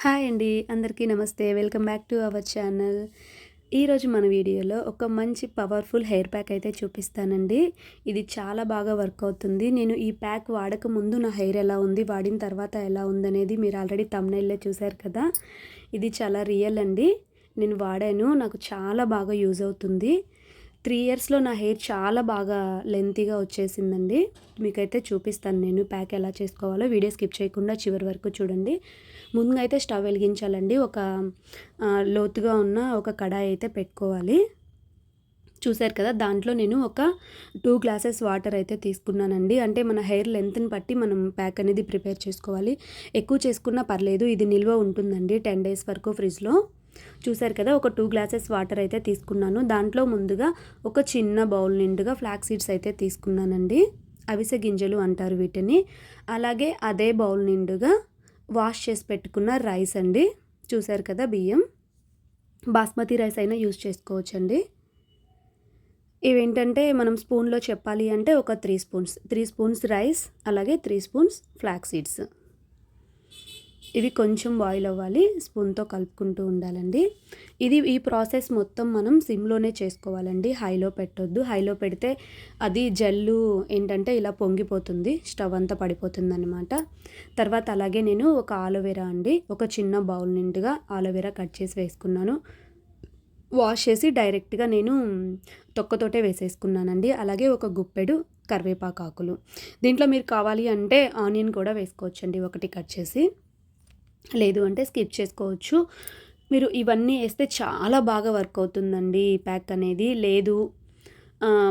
Hi అండి. అందరికీ నమస్తే. Welcome back to our channel. ఈరోజు మన వీడియోలో ఒక మంచి పవర్‌ఫుల్ హెయిర్ ప్యాక్ అయితే చూపిస్తానండి. ఇది చాలా బాగా వర్క్ అవుతుంది. నేను ఈ ప్యాక్ వాడక ముందు నా హెయిర్ ఎలా ఉంది, వాడిన తర్వాత ఎలా ఉందనేది మీరు ఆల్రెడీ థంబ్‌నెయిల్‌లో చూసారు కదా! ఇది చాలా రియల్ అండి. నేను వాడాను. నాకు చాలా బాగా యూజ్ అవుతుంది. 3 ఇయర్స్‌లో నా హెయిర్ చాలా బాగా లెంతీగా వచ్చేసిందండి. మీకైతే చూపిస్తాను నేను ప్యాక్ ఎలా చేసుకోవాలో. వీడియో స్కిప్ చేయకుండా చివరి వరకు చూడండి. ముందుగా అయితే స్టవ్ వెలిగించాలండి. ఒక లోతుగా ఉన్న ఒక కడాయి అయితే పెట్టుకోవాలి. చూసారు కదా! దాంట్లో నేను ఒక 2 గ్లాసెస్ వాటర్ అయితే తీసుకున్నానండి. అంటే మన హెయిర్ లెంత్‌ని బట్టి మనం ప్యాక్ అనేది ప్రిపేర్ చేసుకోవాలి. ఎక్కువ చేసుకున్నా పర్లేదు. ఇది నిల్వ ఉంటుందండి 10 డేస్ వరకు ఫ్రిడ్జ్‌లో. చూసారు కదా! ఒక 2 గ్లాసెస్ వాటర్ అయితే తీసుకున్నాను. దాంట్లో ముందుగా ఒక చిన్న బౌల్ నిండుగా ఫ్లాక్స్ సీడ్స్ అయితే తీసుకున్నానండి. అవిసె గింజలు అంటారు వీటిని. అలాగే అదే బౌల్ నిండుగా వాష్ చేసి పెట్టుకున్న రైస్ అండి. చూసారు కదా! బియ్యం. బాస్మతి రైస్ అయినా యూజ్ చేసుకోవచ్చండి. ఇవేంటంటే మనం స్పూన్‌లో చెప్పాలి అంటే ఒక 3 స్పూన్స్. 3 స్పూన్స్ రైస్, అలాగే 3 స్పూన్స్ ఫ్లాక్స్ సీడ్స్. ఇవి కొంచెం బాయిల్ అవ్వాలి. స్పూన్‌తో కలుపుకుంటూ ఉండాలండి. ఈ ప్రాసెస్ మొత్తం మనం సిమ్‌లోనే చేసుకోవాలండి. హైలో పెట్టొద్దు. హైలో పెడితే అది జెల్లు ఏంటంటే ఇలా పొంగిపోతుంది. స్టవ్ అంతా పడిపోతుందనమాట. తర్వాత అలాగే నేను ఒక ఆలోవెరా అండి. ఒక చిన్న బౌల్ నిండుగా ఆలోవెరా కట్ చేసి వేసుకున్నాను. వాష్ చేసి డైరెక్ట్‌గా నేను తొక్కతోటే వేసేసుకున్నానండి. అలాగే ఒక గుప్పెడు కరివేపాకాకులు. దీంట్లో మీరు కావాలి అంటే ఆనియన్ కూడా వేసుకోవచ్చండి ఒకటి కట్ చేసి. లేదు అంటే స్కిప్ చేసుకోవచ్చు. మీరు ఇవన్నీ ఏస్తే చాలా బాగా వర్క్ అవుతుందండి ఈ ప్యాక్ అనేది. లేదు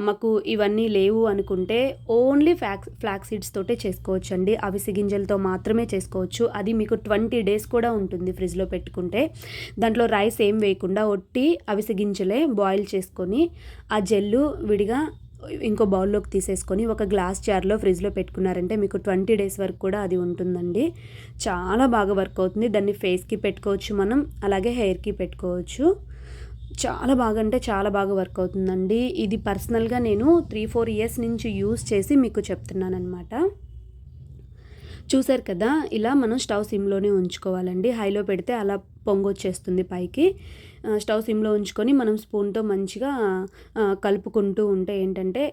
మాకు ఇవన్నీ లేవు అనుకుంటే ఓన్లీ ఫ్లాక్స్ సీడ్స్ తోటే చేసుకోవచ్చండి. అవిసె గింజలతో మాత్రమే చేసుకోవచ్చు. అది మీకు 20 డేస్ కూడా ఉంటుంది ఫ్రిడ్జ్‌లో పెట్టుకుంటే. దాంట్లో రైస్ ఏం వేయకుండా ఒట్టి అవిసె గింజలే బాయిల్ చేసుకొని ఆ జెల్లు విడిగా ఇంకో బౌల్‌లోకి తీసేసుకొని ఒక గ్లాస్ జార్‌లో ఫ్రిడ్జ్‌లో పెట్టుకున్నారంటే మీకు 20 డేస్ వరకు కూడా అది ఉంటుందండి. చాలా బాగా వర్క్ అవుతుంది. దాన్ని ఫేస్‌కి పెట్టుకోవచ్చు మనం. అలాగే హెయిర్‌కి పెట్టుకోవచ్చు. చాలా బాగా అంటే చాలా బాగా వర్క్ అవుతుందండి. ఇది పర్సనల్‌గా నేను 3, 4 ఇయర్స్ నుంచి యూజ్ చేసి మీకు చెప్తున్నాననమాట. చూసారు కదా! ఇలా మనం స్టవ్ సిమ్‌లోనే ఉంచుకోవాలండి. హైలో పెడితే అలా పొంగొచ్చేస్తుంది పైకి. స్టవ్ సిమ్‌లో ఉంచుకొని మనం స్పూన్‌తో మంచిగా కలుపుకుంటూ ఉంటే ఏంటంటే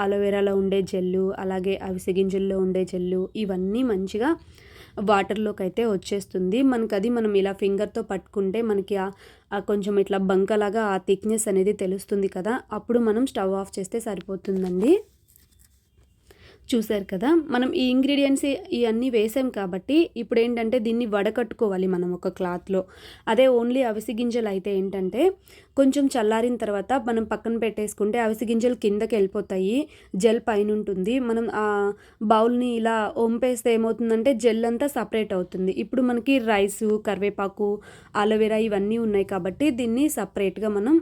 అలోవెరాలో ఉండే జెల్లు, అలాగే అవిసె గింజల్లో ఉండే జెల్లు ఇవన్నీ మంచిగా వాటర్‌లోకైతే వచ్చేస్తుంది. మనకది మనం ఇలా ఫింగర్‌తో పట్టుకుంటే మనకి కొంచెం ఇట్లా బంకలాగా ఆ థిక్‌నెస్ అనేది తెలుస్తుంది కదా! అప్పుడు మనం స్టవ్ ఆఫ్ చేస్తే సరిపోతుందండి. చూసారు కదా! మనం ఈ ఇంగ్రీడియెంట్స్ ఇయన్నీ వేసాం కాబట్టి ఇప్పుడేంటంటే దీన్ని వడకట్టుకోవాలి మనం ఒక క్లాత్‌లో. అదే ఓన్లీ అవిసె గింజలయితే ఏంటంటే కొంచెం చల్లారిన తర్వాత మనం పక్కన పెట్టేసుకుంటే అవిసె గింజలు కిందకెళ్ళిపోతాయి. జెల్ పైనుంటుంది. మనం ఆ బౌల్‌ని ఇలా ఒంపేస్తే ఏమవుతుందంటే జెల్ అంతా సెపరేట్ అవుతుంది. ఇప్పుడు మనకి రైసు, కరివేపాకు, అలోవెరా ఇవన్నీ ఉన్నాయి కాబట్టి దీన్ని సెపరేట్‌గా మనం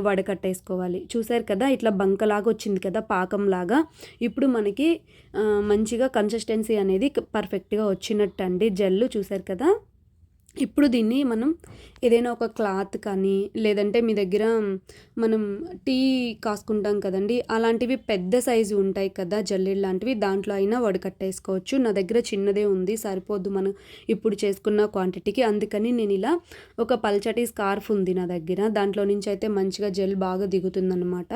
వడకట్టేసుకోవాలి. చూసారు కదా! ఇట్లా బంకలాగా వచ్చింది కదా! పాకంలాగా. ఇప్పుడు మనకి మంచిగా కన్సిస్టెన్సీ అనేది పర్ఫెక్ట్‌గా వచ్చినట్టండి జెల్లు చూసారు కదా! ఇప్పుడు దీన్ని మనం ఏదైనా ఒక క్లాత్ కానీ, లేదంటే మీ దగ్గర మనం టీ కాసుకుంటాం కదండీ! అలాంటివి పెద్ద సైజు ఉంటాయి కదా! జల్లెడ లాంటివి దాంట్లో అయినా వడకట్టేసుకోవచ్చు. నా దగ్గర చిన్నదే ఉంది సరిపోద్దు మనం ఇప్పుడు చేసుకున్న క్వాంటిటీకి. అందుకని నేను ఇలా ఒక పల్చటి స్కార్ఫ్ ఉంది నా దగ్గర. దాంట్లో నుంచి అయితే మంచిగా జెల్ బాగా దిగుతుందనమాట.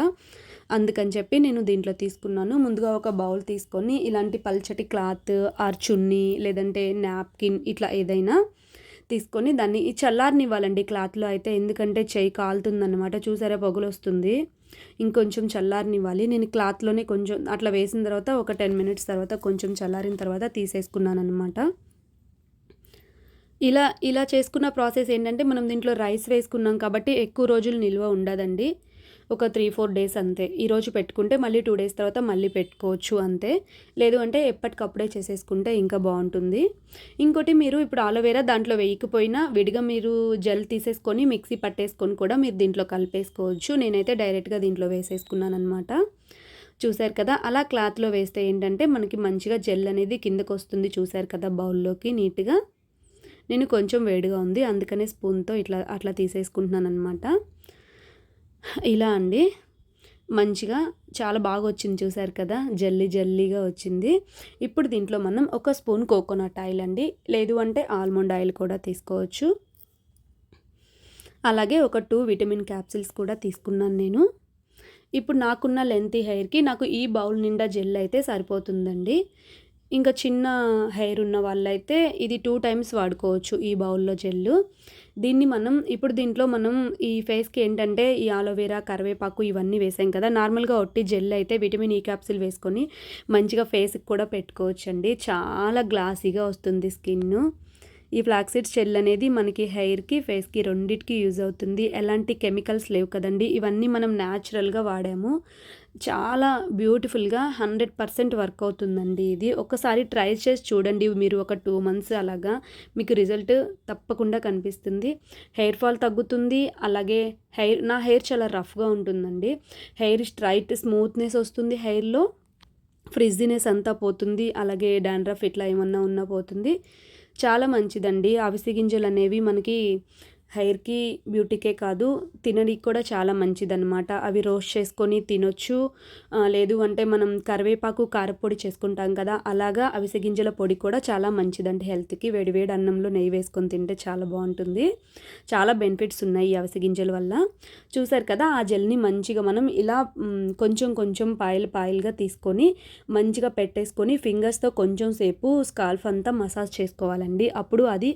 అందుకని చెప్పి నేను దీంట్లో తీసుకున్నాను. ముందుగా ఒక బౌల్ తీసుకొని ఇలాంటి పల్చటి క్లాత్ ఆర్ చున్నీ లేదంటే నాప్కిన్ ఇట్లా ఏదైనా తీసుకొని దాన్ని చల్లారనివ్వాలండి క్లాత్‌లో అయితే. ఎందుకంటే చెయ్యి కాలుతుందనమాట. చూసారా పొగలొస్తుంది. ఇంకొంచెం చల్లారనివ్వాలి. నేను క్లాత్‌లోనే కొంచెం అట్లా వేసిన తర్వాత ఒక 10 మినిట్స్ తర్వాత కొంచెం చల్లారిన తర్వాత తీసేసుకున్నాననమాట. ఇలా చేసుకున్న ప్రాసెస్ ఏంటంటే మనం దీంట్లో రైస్ వేసుకున్నాం కాబట్టి ఎక్కువ రోజులు నిల్వ ఉండదండి. ఒక 3, 4 డేస్ అంతే. ఈరోజు పెట్టుకుంటే మళ్ళీ 2 డేస్ తర్వాత మళ్ళీ పెట్టుకోవచ్చు అంతే. లేదు అంటే ఎప్పటికప్పుడే చేసేసుకుంటే ఇంకా బావుంటుంది. ఇంకోటి మీరు ఇప్పుడు అలోవెరా దాంట్లో వేయకపోయినా విడిగా మీరు జెల్ తీసేసుకొని మిక్సీ పట్టేసుకొని కూడా మీరు దీంట్లో కలిపేసుకోవచ్చు. నేనైతే డైరెక్ట్‌గా దీంట్లో వేసేసుకున్నాననమాట. చూసారు కదా! అలా క్లాత్‌లో వేస్తే ఏంటంటే మనకి మంచిగా జెల్ అనేది కిందకొస్తుంది చూసారు కదా! బౌల్‌లోకి నీట్‌గా. నేను కొంచెం వేడిగా ఉంది. అందుకనే స్పూన్‌తో అట్లా తీసేసుకుంటున్నాననమాట. ఇలా అండి. మంచిగా చాలా బాగా వచ్చింది, చూసారు కదా, జల్లీగా వచ్చింది. ఇప్పుడు దీంట్లో మనం ఒక స్పూన్ కోకోనట్ ఆయిల్ అండి, లేదు అంటే ఆల్మండ్ ఆయిల్ కూడా తీసుకోవచ్చు. అలాగే ఒక 2 విటమిన్ క్యాప్సిల్స్ కూడా తీసుకున్నాను నేను. ఇప్పుడు నాకున్న లెంతీ హెయిర్కి నాకు ఈ బౌల్ నిండా జెల్ అయితే సరిపోతుందండి. ఇంకా చిన్న హెయిర్ ఉన్న వాళ్ళైతే ఇది 2 టైమ్స్ వాడుకోవచ్చు ఈ బౌల్లో జెల్లు. దీంట్లో మనం ఈ ఫేస్కి ఏంటంటే ఈ ఆలోవేరా, కరివేపాకు ఇవన్నీ వేసాం కదా. నార్మల్గా ఒట్టి జెల్ అయితే విటమిన్ ఈ క్యాప్సిల్ వేసుకొని మంచిగా ఫేస్కి కూడా పెట్టుకోవచ్చండి. చాలా గ్లాసీగా వస్తుంది స్కిన్. ఈ ఫ్లాక్స్ సీడ్స్ జెల్ అనేది మనకి హెయిర్కి, ఫేస్కి రెండిటికి యూజ్ అవుతుంది. ఎలాంటి కెమికల్స్ లేవు కదండి. ఇవన్నీ మనం న్యాచురల్గా వాడాము. చాలా బ్యూటిఫుల్గా 100% వర్క్ అవుతుందండి ఇది. ఒకసారి ట్రై చేసి చూడండి మీరు, ఒక 2 మంత్స్ అలాగా మీకు రిజల్ట్ తప్పకుండా కనిపిస్తుంది. హెయిర్ ఫాల్ తగ్గుతుంది. అలాగే నా హెయిర్ చాలా రఫ్గా ఉంటుందండి. హెయిర్ స్ట్రైట్ స్మూత్నెస్ వస్తుంది, హెయిర్లో ఫ్రిజ్జినెస్ అంతా పోతుంది. అలాగే డాండ్రఫ్ ఇట్లా ఏమన్నా ఉన్నా పోతుంది. చాలా మంచిదండి. అవిసె గింజలు అనేవి మనకి హెయిర్కి, బ్యూటీకే కాదు, తినడానికి కూడా చాలా మంచిదన్నమాట. అవి రోస్ట్ చేసుకొని తినొచ్చు. లేదు అంటే మనం కరివేపాకు కారపొడి చేసుకుంటాం కదా, అలాగా అవిసె గింజల పొడి కూడా చాలా మంచిదండి హెల్త్కి. వేడివేడి అన్నంలో నెయ్యి వేసుకొని తింటే చాలా బాగుంటుంది. చాలా బెనిఫిట్స్ ఉన్నాయి ఈ అవిసె గింజల వల్ల. చూసారు కదా, ఆ జెల్ని మంచిగా మనం ఇలా కొంచెం పాయలుగా తీసుకొని మంచిగా పెట్టేసుకొని ఫింగర్స్తో కొంచెం సేపు స్కాల్ఫ్ అంతా మసాజ్ చేసుకోవాలండి. అప్పుడు అది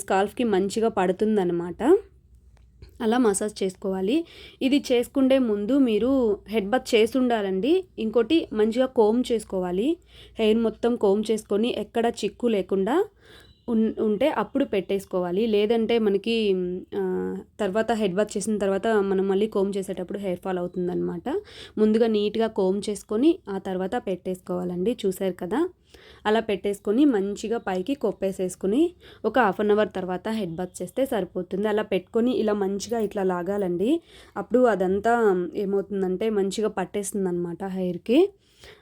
స్కాల్ఫ్కి మంచిగా పడుతుంది అనమాట. అలా మసాజ్ చేసుకోవాలి. ఇది చేసుకుంటే ముందు మీరు హెడ్ బాత్ చేసి ఉండాలండి. ఇంకోటి మంచిగా కోమ్ చేసుకోవాలి. హెయిర్ మొత్తం కోమ్ చేసుకొని ఎక్కడ చిక్కు లేకుండా ఉంటే అప్పుడు పెట్టేసుకోవాలి. లేదంటే మనకి తర్వాత హెడ్ బాత్ చేసిన తర్వాత మనం మళ్ళీ కోమ్ చేసేటప్పుడు హెయిర్ ఫాల్ అవుతుందన్నమాట. ముందుగా నీట్గా కోమ్ చేసుకొని ఆ తర్వాత పెట్టేసుకోవాలండి. చూసారు కదా, అలా పెట్టేసుకొని మంచిగా పైకి కొప్పేసేసుకుని ఒక 1/2 అవర్ తర్వాత హెడ్ బాత్ చేస్తే సరిపోతుంది. అలా పెట్టుకొని ఇలా మంచిగా ఇట్లా లాగాలండి. అప్పుడు అదంతా ఏమవుతుందంటే మంచిగా పట్టేస్తుంది అనమాట హెయిర్కి.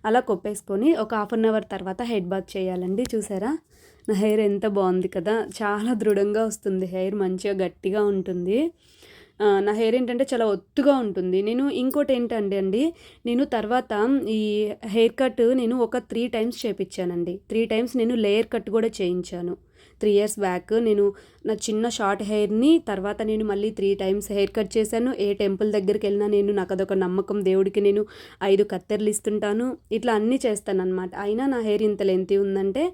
అలా కొప్పేసుకొని ఒక 1/2 అవర్ తర్వాత హెడ్ బాత్ చేయాలండి. చూసారా, నా హెయిర్ ఎంత బాగుంది కదా, చాలా దృఢంగా వస్తుంది హెయిర్, మంచిగా గట్టిగా ఉంటుంది. నా హెయిర్ ఏంటంటే చాలా ఒత్తుగా ఉంటుంది. ఇంకోటి ఏంటంటే అండి, నేను తర్వాత ఈ హెయిర్ కట్ నేను ఒక 3 టైమ్స్ చేయించానండి. 3 టైమ్స్ నేను లేయర్ కట్ కూడా చేయించాను. 3 ఇయర్స్ బ్యాక్ నేను నా చిన్న షార్ట్ హెయిర్ని తర్వాత నేను మళ్ళీ 3 టైమ్స్ హెయిర్ కట్ చేశాను. ఏ టెంపుల్ దగ్గరికి వెళ్ళినా నాకు అదొక నమ్మకం, దేవుడికి నేను 5 కత్తెరలు ఇస్తుంటాను. ఇట్లా అన్నీ చేస్తానన్నమాట. అయినా నా హెయిర్ ఇంత లెంతీ ఉందంటే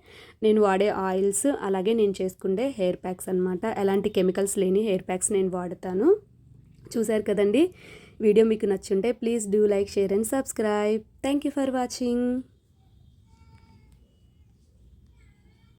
నేను వాడే ఆయిల్స్, అలాగే నేను చేసుకునే హెయిర్ ప్యాక్స్ అనమాట. ఎలాంటి కెమికల్స్ లేని హెయిర్ ప్యాక్స్ నేను వాడతాను. చూసారు కదండి, వీడియో మీకు నచ్చుంటే please do like, share and subscribe. Thank you for watching.